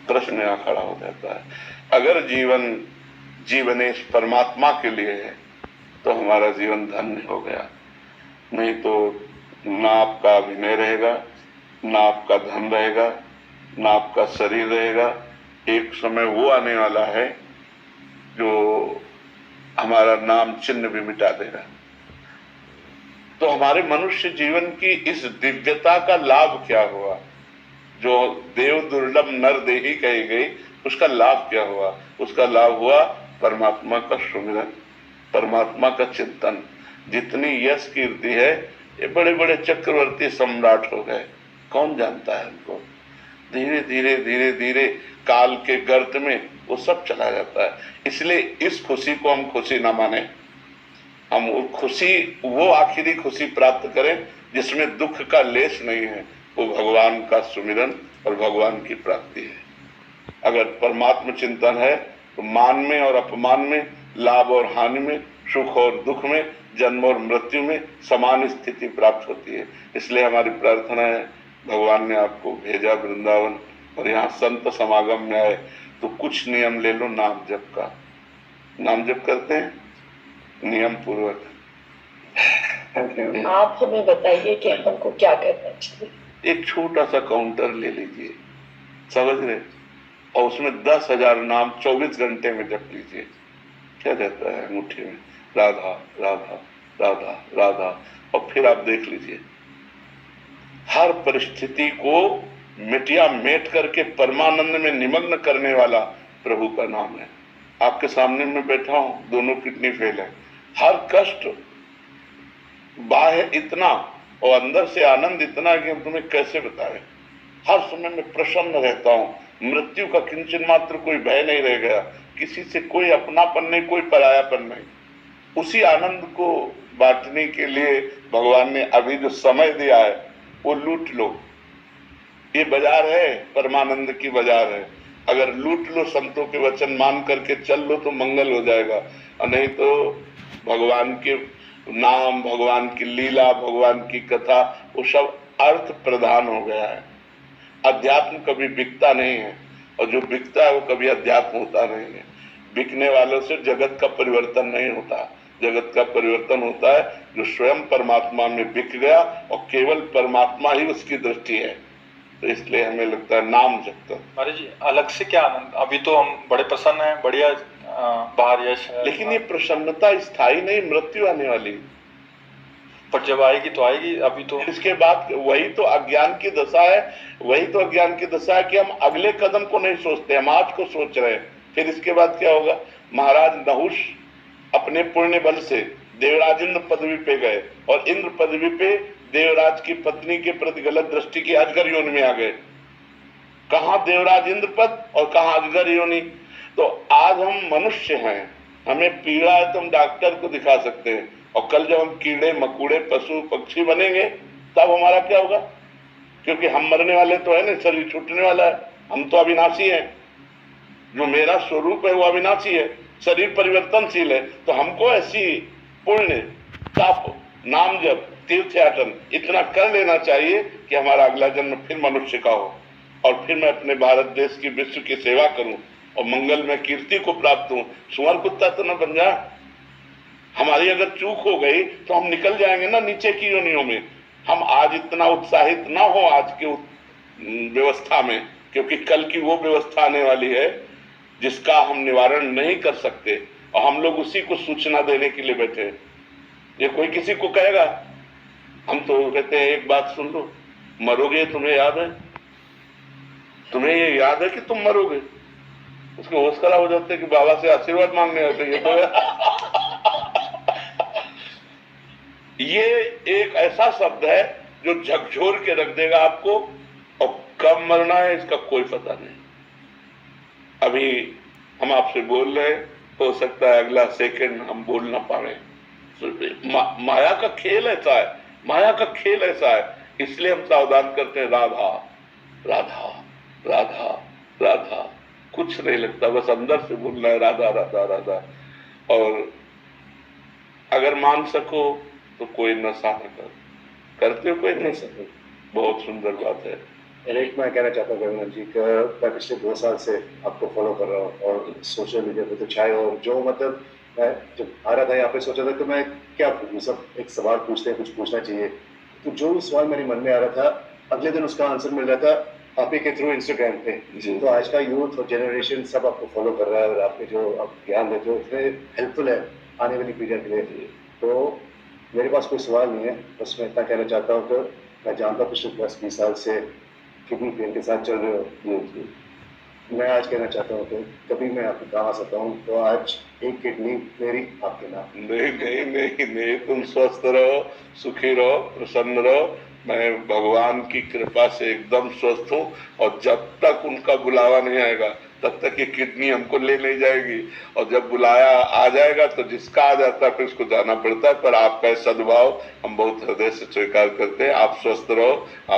प्रश्न यहाँ खड़ा हो जाता है। अगर जीवन जीवनेश परमात्मा के लिए है तो हमारा जीवन धन्य हो गया, नहीं तो ना आपका अभिनय रहेगा, ना आपका धन रहेगा, ना आपका शरीर रहेगा। एक समय वो आने वाला है जो हमारा नाम चिन्ह भी मिटा देगा। तो हमारे मनुष्य जीवन की इस दिव्यता का लाभ क्या हुआ? जो देव दुर्लभ नर देही कही गई, उसका लाभ क्या हुआ? उसका लाभ हुआ परमात्मा का सुमिरन, परमात्मा का चिंतन। जितनी यश कीर्ति है, ये बड़े बड़े चक्रवर्ती सम्राट हो गए, कौन जानता है उनको? धीरे धीरे धीरे धीरे काल के गर्त में वो सब चला जाता है। इसलिए इस खुशी को हम खुशी ना माने, हम वो खुशी, वो आखिरी खुशी प्राप्त करें जिसमें दुख का लेश नहीं है। वो भगवान का सुमिरन और भगवान की प्राप्ति है। अगर परमात्मा चिंतन है तो मान में और अपमान में, लाभ और हानि में, सुख और दुख में, जन्म और मृत्यु में समान स्थिति प्राप्त होती है। इसलिए हमारी प्रार्थना है, भगवान ने आपको भेजा वृंदावन और यहाँ संत समागम में आए तो कुछ नियम ले लो नाम जप का। नाम जप करते हैं नियम पूर्वक। आप हमें बताइए कि हमको क्या करना चाहिए। एक छोटा सा काउंटर ले लीजिए, समझ रहे, और उसमें 10,000 नाम 24 घंटे में जप लीजिए। क्या रहता है मुट्ठी में? राधा राधा राधा राधा। और फिर आप देख लीजिए, हर परिस्थिति को मिटिया मेट करके परमानंद में निमग्न करने वाला प्रभु का नाम है। आपके सामने में बैठा हूं, दोनों किडनी फेल है, हर कष्ट बाह्य इतना और अंदर से आनंद इतना कि हम तुम्हें कैसे बताएं। हर समय में प्रसन्न रहता हूं, मृत्यु का किंचन मात्र कोई भय नहीं रह गया, किसी से कोई अपनापन नहीं, कोई परायापन नहीं। उसी आनंद को बांटने के लिए भगवान ने अभी जो समय दिया है वो लूट लो। ये बाजार है, परमानंद की बाजार है। अगर लूट लो, संतों के वचन मान करके चल लो तो मंगल हो जाएगा, और नहीं तो भगवान के नाम, भगवान की लीला, भगवान की कथा, वो सब अर्थ प्रधान हो गया है। अध्यात्म कभी बिकता नहीं है, और जो बिकता है वो कभी अध्यात्म होता नहीं है। बिकने वालों से जगत का परिवर्तन नहीं होता। जगत का परिवर्तन होता है जो स्वयं परमात्मा में बिक गया और केवल परमात्मा ही उसकी दृष्टि है। तो इसलिए हमें लगता है नाम जप कर। महाराज जी, अलग से क्या आनंद, अभी तो हम बड़े प्रसन्न हैं, बढ़िया बाहर यश है, लेकिन ये प्रसन्नता स्थायी नहीं, मृत्यु आने वाली। पर जब आएगी तो आएगी, अभी तो इसके बाद वही तो अज्ञान की दशा है, वही तो अज्ञान की दशा है कि हम अगले कदम को नहीं सोचते, हम आज को सोच रहे हैं। फिर इसके बाद क्या होगा? महाराज नहुष अपने पुण्य बल से देवराज इंद्र पदवी पे गए, और इंद्र पदवी पे देवराज की पत्नी के प्रति गलत दृष्टि की अजगर योनि में आ गए। कहां देवराज इंद्र पद और कहां अजगर योनि। तो आज हम मनुष्य हैं, हमें पीड़ा है तो हम डॉक्टर को दिखा सकते हैं, और कल जब हम कीड़े मकुड़े पशु पक्षी बनेंगे तब हमारा क्या होगा? क्योंकि हम मरने वाले तो है ना, शरीर छूटने वाला है, हम तो अविनाशी हैं। जो मेरा स्वरूप है वो अविनाशी है, शरीर परिवर्तनशील है। तो हमको ऐसी पुण्य तप नाम जप तीर्थयाटन इतना कर लेना चाहिए कि हमारा अगला जन्म फिर मनुष्य का हो, और फिर मैं अपने भारत देश की विश्व की सेवा करूं और मंगल में कीर्ति को प्राप्त हूं। सुअर कुत्ता तो न बन जा। हमारी अगर चूक हो गई तो हम निकल जाएंगे ना नीचे की योनियों में। हम आज इतना उत्साहित ना हो आज के व्यवस्था में, क्योंकि कल की वो व्यवस्था आने वाली है जिसका हम निवारण नहीं कर सकते, और हम लोग उसी को सूचना देने के लिए बैठे। ये कोई किसी को कहेगा, हम तो कहते हैं एक बात सुन लो, मरोगे, तुम्हें याद है? तुम्हें ये याद है कि तुम मरोगे? उसके होश खराब हो जाते कि बाबा से आशीर्वाद मांगने आते। ये तो ये एक ऐसा शब्द है जो झकझोर के रख देगा आपको, और कब मरना है इसका कोई पता नहीं। अभी हम आपसे बोल रहे, हो सकता है अगला सेकंड हम बोल ना पाए। माया का खेल ऐसा है, माया का खेल ऐसा है, इसलिए हम सावधान करते हैं। राधा राधा राधा राधा, कुछ नहीं लगता, बस अंदर से बोलना है राधा राधा राधा। और अगर मान सको तो कोई नशा न कर, करते हो कोई नशा? बहुत सुंदर बात है, एक मैं कहना चाहता हूँ रघुनाथ जी का मैं पिछले 2 साल से आपको फॉलो कर रहा हूँ और सोशल मीडिया पे तो चाहे और जो मतलब मैं जब आ रहा था यहाँ पे सोचा था कि मैं क्या पूछूं, सब एक सवाल पूछते हैं, कुछ पूछना चाहिए, तो जो भी सवाल मेरे मन में आ रहा था अगले दिन उसका आंसर मिल रहा था आप ही के थ्रू इंस्टाग्राम पे। तो आज का यूथ और जनरेशन सब आपको फॉलो कर रहा है और आपके जो आप ज्ञान देते हो इतने हेल्पफुल है आने वाली पीढ़ी के लिए। तो मेरे पास कोई सवाल नहीं है, बस मैं इतना कहना चाहता हूँ कि मैं जानता हूँ पिछले 10-20 साल से किडनी पेन के साथ चल रहे हो। मैं आज कहना चाहता हूँ कि कभी मैं आपके काम आ सकता हूँ तो आज एक किडनी मेरी आपके नाम। नहीं नहीं नहीं नहीं, तुम स्वस्थ रहो, सुखी रहो, प्रसन्न रहो। मैं भगवान की कृपा से एकदम स्वस्थ हूँ और जब तक उनका बुलावा नहीं आएगा तब तक ये किडनी हमको ले नहीं जाएगी, और जब बुलाया आ जाएगा तो जिसका आ जाता है फिर उसको जाना पड़ता है। पर आपका सद्भाव हम बहुत हृदय से स्वीकार करते हैं। आप स्वस्थ रहो, आप